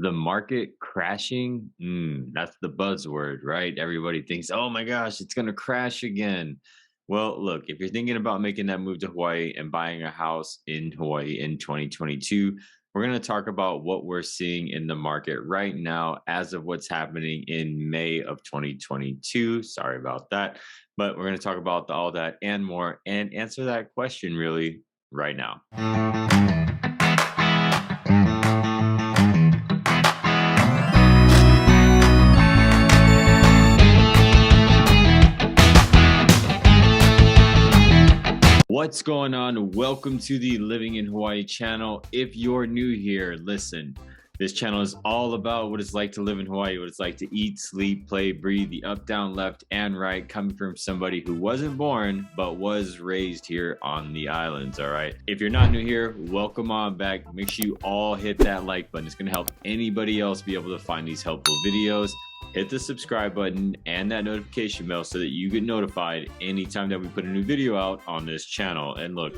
the market crashing? That's the buzzword, right? Everybody thinks, oh my gosh, it's going to crash again. Well, look, if you're thinking about making that move to Hawaii and buying a house in Hawaii in 2022, we're going to talk about what we're seeing in the market right now as of what's happening in May of 2022. Sorry about that. But we're going to talk about all that and more and answer that question really right now. What's going on? Welcome to the Living in Hawaii channel. If you're new here, listen, this channel is all about what it's like to live in Hawaii, what it's like to eat, sleep, play, breathe, the up, down, left, and right, coming from somebody who wasn't born, but was raised here on the islands, all right? If you're not new here, welcome on back. Make sure you all hit that like button. It's gonna help anybody else be able to find these helpful videos. Hit the subscribe button and that notification bell so that you get notified anytime that we put a new video out on this channel. And look,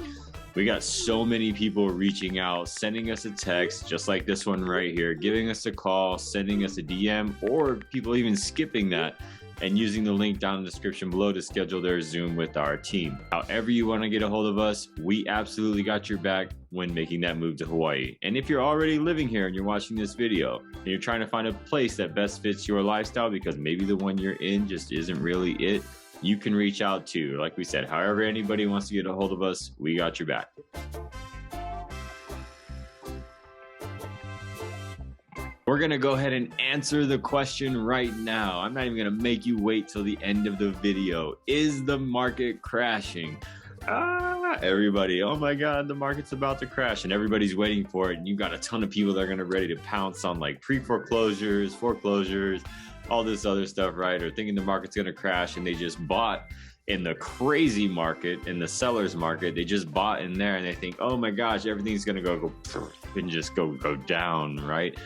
we got so many people reaching out, sending us a text, just like this one right here, giving us a call, sending us a DM, or people even skipping that and using the link down in the description below to schedule their Zoom with our team. However you want to get a hold of us, we absolutely got your back when making that move to Hawaii. And if you're already living here and you're watching this video and you're trying to find a place that best fits your lifestyle because maybe the one you're in just isn't really it, you can reach out to, like we said, however anybody wants to get a hold of us, we got your back. We're going to go ahead and answer the question right now. I'm not even going to make you wait till the end of the video. Is the market crashing? Everybody, oh my God, the market's about to crash and everybody's waiting for it. And you got a ton of people that are going to ready to pounce on like pre-foreclosures, foreclosures, all this other stuff, right? Or thinking the market's going to crash and they just bought in the crazy market, in the seller's market. They just bought in there and they think, oh my gosh, everything's going to go and just go down, right?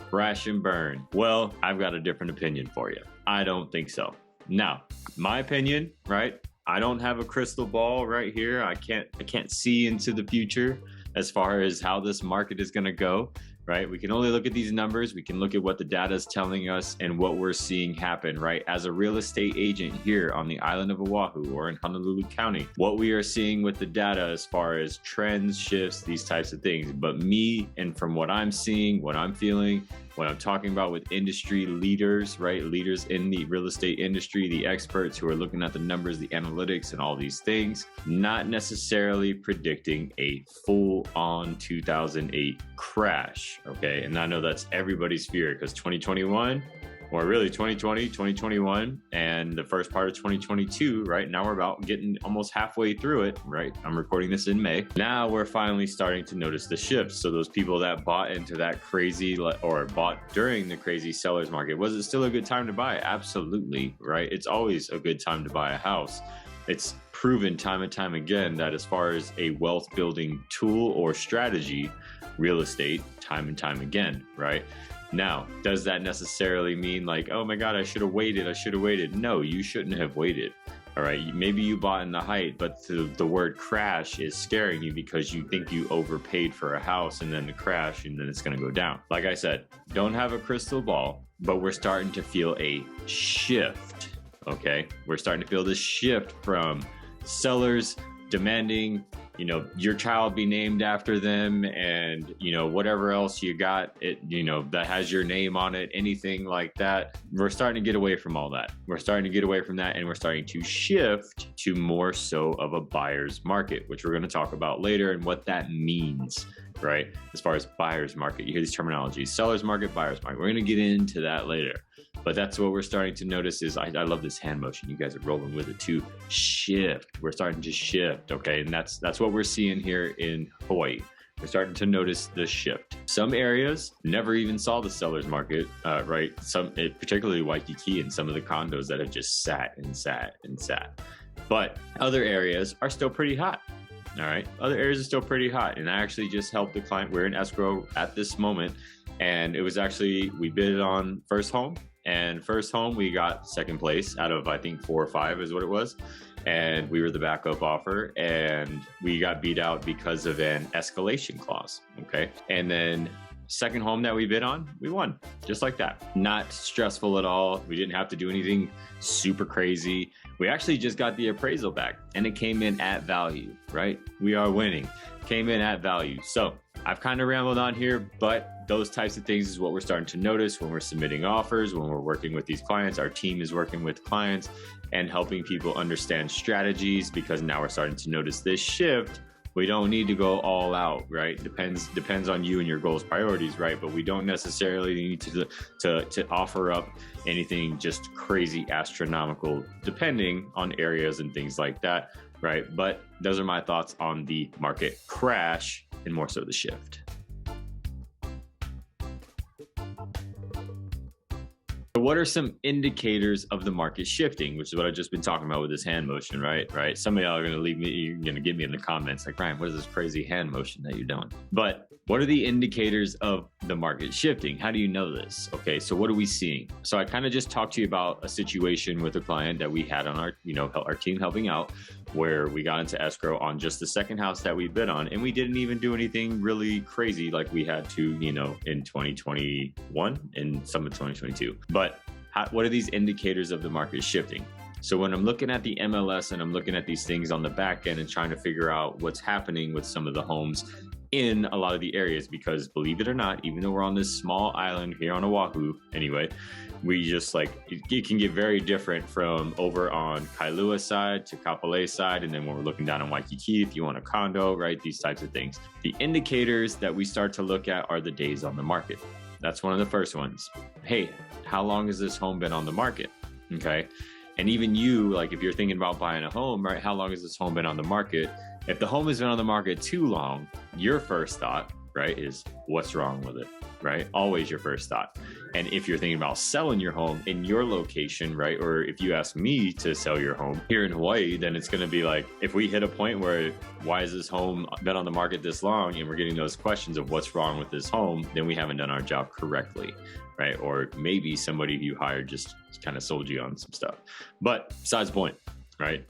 Crash and burn. Well, I've got a different opinion for you. I don't think so. Now, my opinion, right? I don't have a crystal ball right here. I can't see into the future as far as how this market is going to go, right? We can only look at these numbers. We can look at what the data is telling us and what we're seeing happen, right? As a real estate agent here on the island of Oahu or in Honolulu County, what we are seeing with the data as far as trends, shifts, these types of things. But me, and from what I'm seeing, what I'm feeling, what I'm talking about with industry leaders, right? Leaders in the real estate industry, the experts who are looking at the numbers, the analytics, and all these things, not necessarily predicting a full-on 2008 crash, okay? And I know that's everybody's fear because 2021, or really 2020, 2021, and the first part of 2022, right? Now we're about getting almost halfway through it, right? I'm recording this in May. Now we're finally starting to notice the shifts. So those people that bought into that crazy or bought during the crazy seller's market, was it still a good time to buy? Absolutely, right? It's always a good time to buy a house. It's proven time and time again that as far as a wealth building tool or strategy, real estate, time and time again, right? Now, does that necessarily mean like, oh my God, I should have waited? No, you shouldn't have waited. All right, maybe you bought in the height, but the word crash is scaring you because you think you overpaid for a house and then the crash and then it's gonna go down. Like I said, don't have a crystal ball, but we're starting to feel a shift, okay? We're starting to feel this shift from sellers demanding, you know, your child be named after them and, you know, whatever else you got, it, you know, that has your name on it, anything like that. We're starting to get away from all that. We're starting to get away from that and we're starting to shift to more so of a buyer's market, which we're going to talk about later and what that means, right? As far as buyer's market, you hear these terminologies, seller's market, buyer's market. We're going to get into that later. But that's what we're starting to notice is, I love this hand motion. You guys are rolling with it too. Shift. We're starting to shift, okay? And that's what we're seeing here in Hawaii. We're starting to notice the shift. Some areas never even saw the seller's market, right? Particularly Waikiki and some of the condos that have just sat and sat and sat. But other areas are still pretty hot. All right, other areas are still pretty hot. And I actually just helped the client. We're in escrow at this moment. And it was actually, we bid it on first home. And first home, we got second place out of, I think, 4 or 5 is what it was. And we were the backup offer and we got beat out because of an escalation clause. Okay. And then second home that we bid on, we won just like that. Not stressful at all. We didn't have to do anything super crazy. We actually just got the appraisal back and it came in at value, right? We are winning. Came in at value. So I've kind of rambled on here, but those types of things is what we're starting to notice when we're submitting offers, when we're working with these clients. Our team is working with clients and helping people understand strategies, because now we're starting to notice this shift. We don't need to go all out, right? Depends on you and your goals, priorities, right? But we don't necessarily need to offer up anything just crazy astronomical, depending on areas and things like that, right? But those are my thoughts on the market crash and more so the shift. What are some indicators of the market shifting, which is what I've just been talking about with this hand motion, right? Some of y'all are going to leave me, you're going to get me in the comments like, Ryan, what is this crazy hand motion that you're doing? But what are the indicators of the market shifting? How do you know this? Okay, so what are we seeing? So I kind of just talked to you about a situation with a client that we had on our team helping out, where we got into escrow on just the second house that we bid on, and we didn't even do anything really crazy like we had to, in 2021 and some of 2022. But what are these indicators of the market shifting? So when I'm looking at the MLS and I'm looking at these things on the back end and trying to figure out what's happening with some of the homes in a lot of the areas, because believe it or not, even though we're on this small island here on Oahu, anyway, we just it can get very different from over on Kailua side to Kapolei side. And then when we're looking down on Waikiki, if you want a condo, right? These types of things. The indicators that we start to look at are the days on the market. That's one of the first ones. Hey, how long has this home been on the market? Okay. And even you, if you're thinking about buying a home, right? How long has this home been on the market? If the home has been on the market too long, your first thought, right, is what's wrong with it, right? Always your first thought. And if you're thinking about selling your home in your location, right? Or if you ask me to sell your home here in Hawaii, then it's going to be like, if we hit a point where, why has this home been on the market this long? And we're getting those questions of what's wrong with this home, then we haven't done our job correctly, right? Or maybe somebody you hired just kind of sold you on some stuff. But besides the point, right?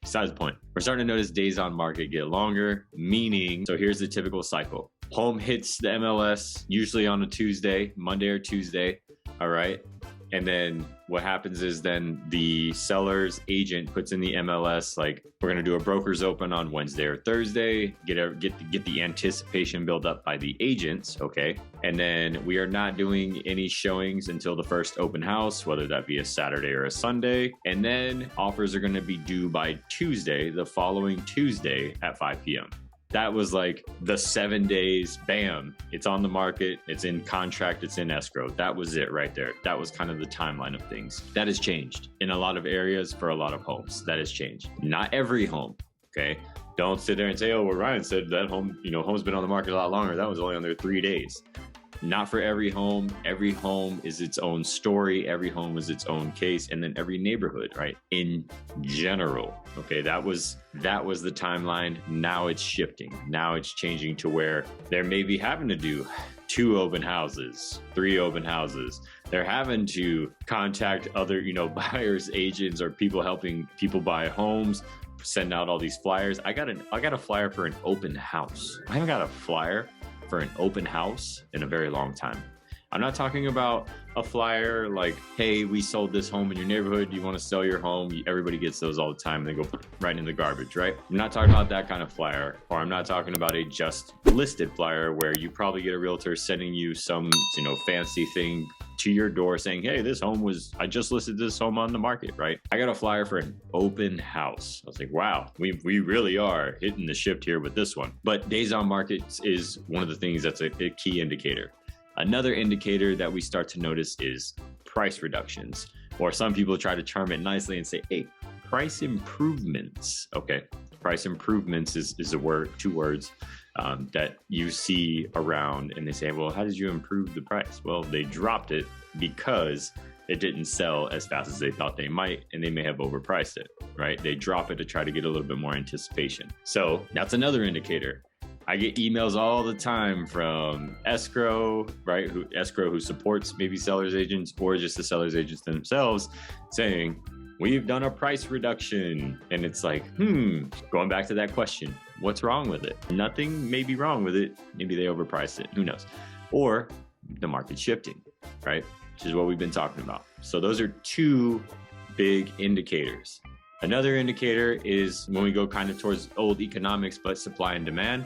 Besides the point, we're starting to notice days on market get longer, meaning, so here's the typical cycle. Home hits the MLS usually on a Tuesday, Monday or Tuesday, all right? And then what happens is then the seller's agent puts in the MLS, we're going to do a broker's open on Wednesday or Thursday, get the anticipation built up by the agents, okay? And then we are not doing any showings until the first open house, whether that be a Saturday or a Sunday. And then offers are going to be due by Tuesday, the following Tuesday at 5 p.m. That was the 7 days, bam, it's on the market, it's in contract, it's in escrow. That was it right there. That was kind of the timeline of things. That has changed in a lot of areas for a lot of homes. That has changed. Not every home, okay? Don't sit there and say, oh, well, Ryan said that home, home's been on the market a lot longer. That was only on there 3 days. Not for every home. Every home is its own story. Every home is its own case. And then every neighborhood, right? In general. Okay, that was the timeline. Now it's shifting. Now it's changing to where they're maybe having to do 2 open houses, 3 open houses. They're having to contact other, buyers, agents, or people helping people buy homes, send out all these flyers. I got a flyer for an open house. I haven't got a flyer for an open house in a very long time. I'm not talking about a flyer hey, we sold this home in your neighborhood. Do you want to sell your home? Everybody gets those all the time. And they go right in the garbage, right? I'm not talking about that kind of flyer, or I'm not talking about a just listed flyer where you probably get a realtor sending you some, fancy thing to your door saying, hey, I just listed this home on the market, right? I got a flyer for an open house. I was like, wow, we really are hitting the shift here with this one. But days on market is one of the things that's a key indicator. Another indicator that we start to notice is price reductions, or some people try to term it nicely and say, hey, price improvements. Okay, price improvements is a word, 2 words that you see around, and they say, well, how did you improve the price? Well, they dropped it because it didn't sell as fast as they thought they might, and they may have overpriced it, right? They drop it to try to get a little bit more anticipation. So that's another indicator. I get emails all the time from escrow, right? Escrow who supports maybe sellers agents or just the sellers agents themselves saying, we've done a price reduction. And it's going back to that question, what's wrong with it? Nothing may be wrong with it. Maybe they overpriced it. Who knows? or the market shifting, right? Which is what we've been talking about. So those are two big indicators. Another indicator is when we go kind of towards old economics, but supply and demand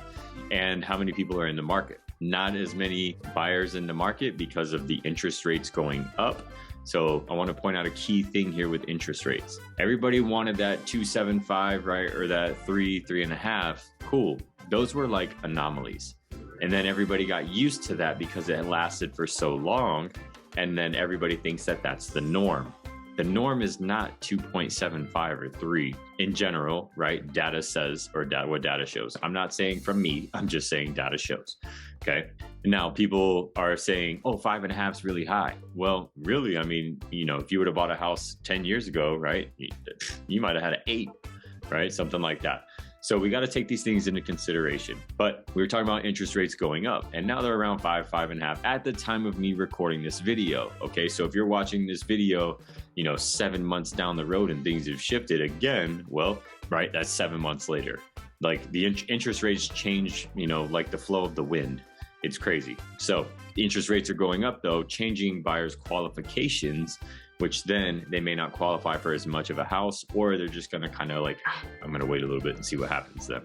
and how many people are in the market. Not as many buyers in the market because of the interest rates going up. So I want to point out a key thing here with interest rates. Everybody wanted that 2.75, right? Or that 3.5. Cool. Those were like anomalies. And then everybody got used to that because it lasted for so long. And then everybody thinks that that's the norm. The norm is not 2.75 or 3 in general, right? Data says, or what data shows. I'm not saying from me, I'm just saying data shows, okay? Now people are saying, oh, 5.5 is really high. Well, really, I mean, you know, if you would have bought a house 10 years ago, right? You might've had an 8, right? Something like that. So we got to take these things into consideration. But we were talking about interest rates going up, and now they're around 5.5 at the time of me recording this video. Okay, so if you're watching this video, you know, 7 months down the road and things have shifted again, well, right, that's 7 months later. Like the interest rates change, you know, like the flow of the wind. It's crazy. So the interest rates are going up though, changing buyers' qualifications, which then they may not qualify for as much of a house, or they're just going to kind of like, I'm going to wait a little bit and see what happens then.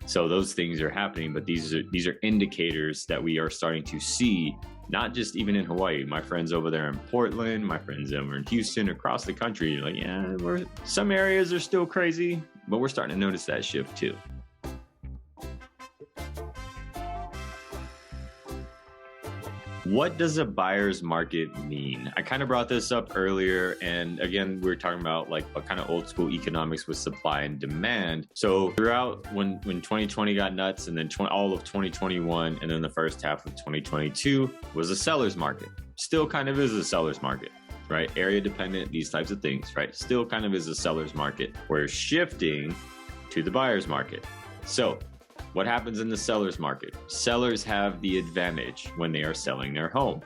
So those things are happening, but these are indicators that we are starting to see, not just even in Hawaii. My friends over there in Portland, my friends over in Houston, across the country, like, yeah, some areas are still crazy, but we're starting to notice that shift too. What does a buyer's market mean? I kind of brought this up earlier, and again, we were talking about like a kind of old school economics with supply and demand. So throughout when 2020 got nuts, and then all of 2021, and then the first half of 2022 was a seller's market. Still kind of is a seller's market, right? Area dependent, these types of things, right? Still kind of is a seller's market. We're shifting to the buyer's market. So what happens in the seller's market? Sellers have the advantage when they are selling their home.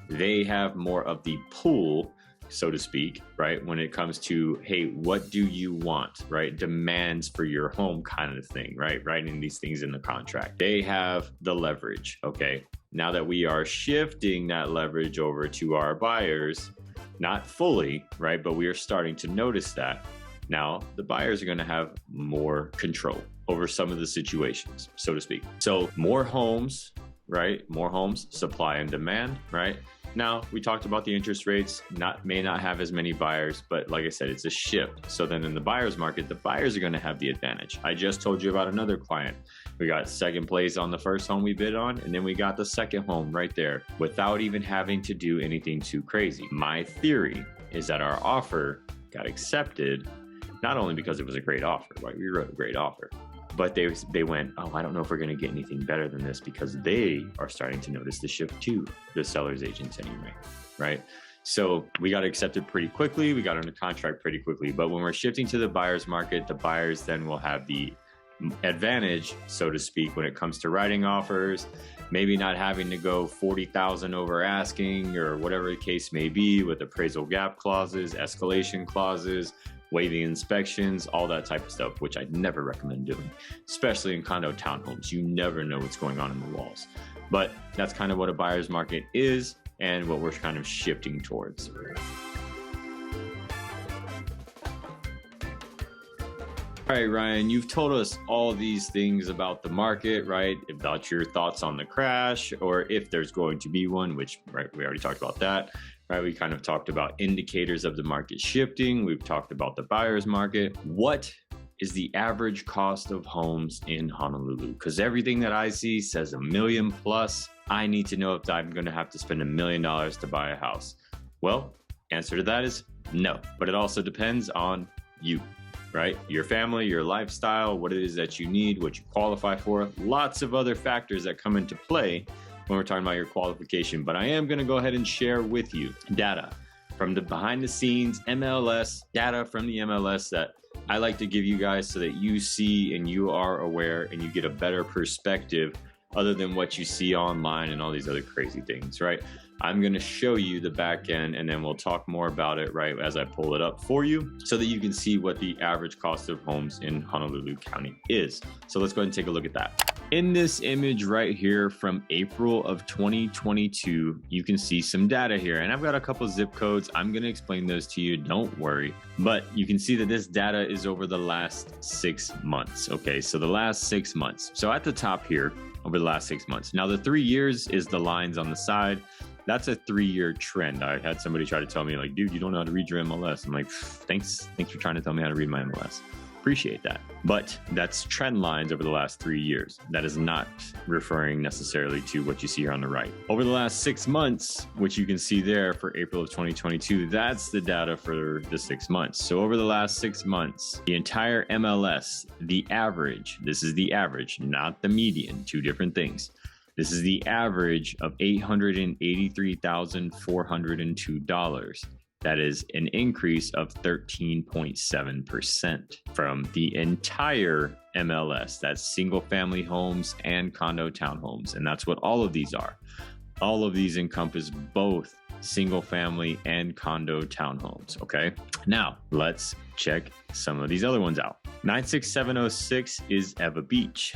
They have more of the pull, so to speak, right? When it comes to, hey, what do you want, right? Demands for your home kind of thing, right? Writing these things in the contract. They have the leverage, okay? Now that we are shifting that leverage over to our buyers, not fully, right? But we are starting to notice that. Now the buyers are going to have more control over some of the situations, so to speak. So more homes, right? More homes, supply and demand, right? Now we talked about the interest rates, may not have as many buyers, but like I said, it's a shift. So then in the buyer's market, the buyers are going to have the advantage. I just told you about another client. We got second place on the first home we bid on, and then we got the second home right there without even having to do anything too crazy. My theory is that our offer got accepted, not only because it was a great offer, right? We wrote a great offer, but they went, oh, I don't know if we're going to get anything better than this, because they are starting to notice the shift too, the seller's agents anyway, right? So we got accepted pretty quickly. We got under contract pretty quickly. But when we're shifting to the buyer's market, the buyers then will have the advantage, so to speak, when it comes to writing offers, maybe not having to go 40,000 over asking or whatever the case may be, with appraisal gap clauses, escalation clauses, waiving inspections, all that type of stuff, which I never recommend doing, especially in condo townhomes. You never know what's going on in the walls. But that's kind of what a buyer's market is and what we're kind of shifting towards. All right, Ryan, you've told us all these things about the market, right? About your thoughts on the crash, or if there's going to be one, which, right, we already talked about that. Right, we kind of talked about indicators of the market shifting. We've talked about the buyer's market. What is the average cost of homes in Honolulu? Because everything that I see says $1 million plus. I need to know if I'm going to have to spend $1 million to buy a house. Well, answer to that is no, but it also depends on you, right? Your family, your lifestyle, what it is that you need, what you qualify for, lots of other factors that come into play when we're talking about your qualification. But I am going to go ahead and share with you data from the behind the scenes MLS, data from the MLS that I like to give you guys so that you see and you are aware and you get a better perspective other than what you see online and all these other crazy things, right? I'm going to show you the back end, and then we'll talk more about it right as I pull it up for you so that you can see what the average cost of homes in Honolulu County is. So let's go ahead and take a look at that. In this image right here from April of 2022, you can see some data here, and I've got a couple zip codes. I'm going to explain those to you, don't worry. But you can see that this data is over the last 6 months. Okay, so the last 6 months. So at the top here, over the last 6 months. Now the 3 years is the lines on the side. That's a 3-year trend. I had somebody try to tell me like, dude, you don't know how to read your MLS. I'm like, thanks for trying to tell me how to read my MLS. Appreciate that. But that's trend lines over the last 3 years. That is not referring necessarily to what you see here on the right. Over the last 6 months, which you can see there for April of 2022, that's the data for the 6 months. So over the last 6 months, the entire MLS, the average, this is the average, not the median, two different things. This is the average of $883,402. That is an increase of 13.7% from the entire MLS. That's single family homes and condo townhomes. And that's what all of these are. All of these encompass both single family and condo townhomes. Okay. Now let's check some of these other ones out. 96706 is Eva Beach.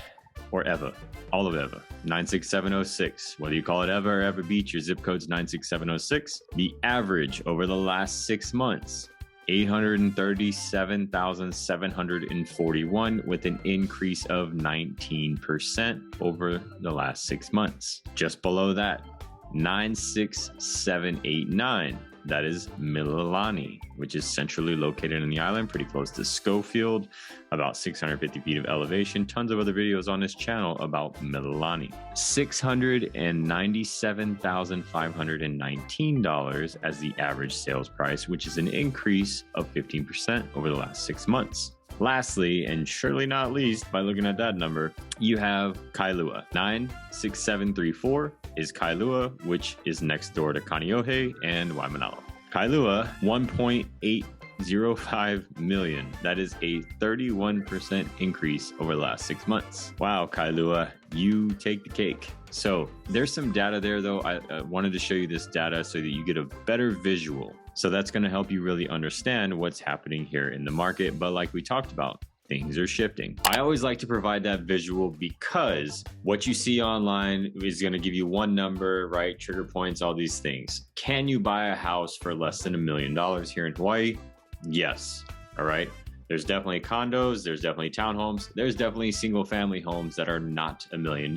Or Eva, all of Eva, 96706. Whether you call it Eva or Eva Beach, your zip code's 96706. The average over the last 6 months, 837,741 with an increase of 19% over the last 6 months. Just below that, 96789. That is Mililani, which is centrally located in the island, pretty close to Schofield, about 650 feet of elevation. Tons of other videos on this channel about Mililani. $697,519 as the average sales price, which is an increase of 15% over the last 6 months. Lastly, and surely not least, by looking at that number, you have Kailua. 96734 is Kailua, which is next door to Kaneohe and Waimanalo. Kailua, 1.805 million. That is a 31% increase over the last 6 months. Wow, Kailua, you take the cake. So there's some data there, though. I wanted to show you this data so that you get a better visual. So that's going to help you really understand what's happening here in the market. But like we talked about, things are shifting. I always like to provide that visual because what you see online is going to give you one number, right? Trigger points, all these things. Can you buy a house for less than $1 million here in Hawaii? Yes. All right. There's definitely condos. There's definitely townhomes. There's definitely single family homes that are not $1 million.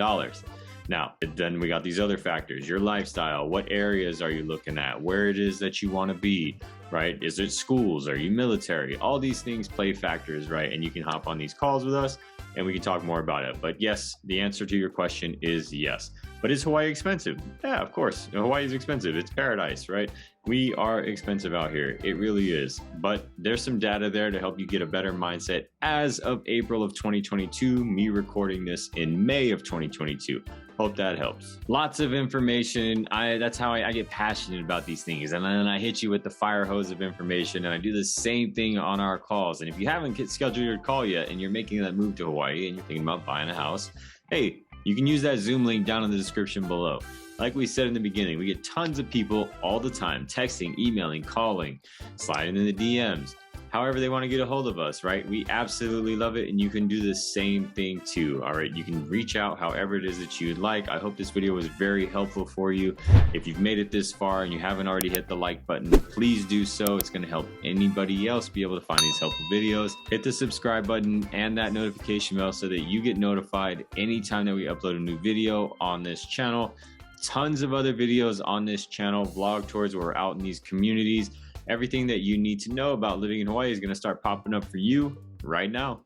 Now, then we got these other factors, your lifestyle, what areas are you looking at, where it is that you want to be, right? Is it schools? Are you military? All these things play factors, right? And you can hop on these calls with us and we can talk more about it. But yes, the answer to your question is yes. But is Hawaii expensive? Yeah, of course. Hawaii is expensive. It's paradise, right? We are expensive out here. It really is. But there's some data there to help you get a better mindset as of April of 2022, me recording this in May of 2022. Hope that helps. Lots of information. That's how I get passionate about these things. And then I hit you with the fire hose of information, and I do the same thing on our calls. And if you haven't scheduled your call yet and you're making that move to Hawaii and you're thinking about buying a house, hey, you can use that Zoom link down in the description below. Like we said in the beginning, we get tons of people all the time, texting, emailing, calling, sliding in the DMs, however they want to get a hold of us, right? We absolutely love it, and you can do the same thing too, all right? You can reach out however it is that you'd like. I hope this video was very helpful for you. If you've made it this far and you haven't already hit the like button, please do so. It's going to help anybody else be able to find these helpful videos. Hit the subscribe button and that notification bell so that you get notified anytime that we upload a new video on this channel. Tons of other videos on this channel, vlog tours where we're out in these communities. Everything that you need to know about living in Hawaii is going to start popping up for you right now.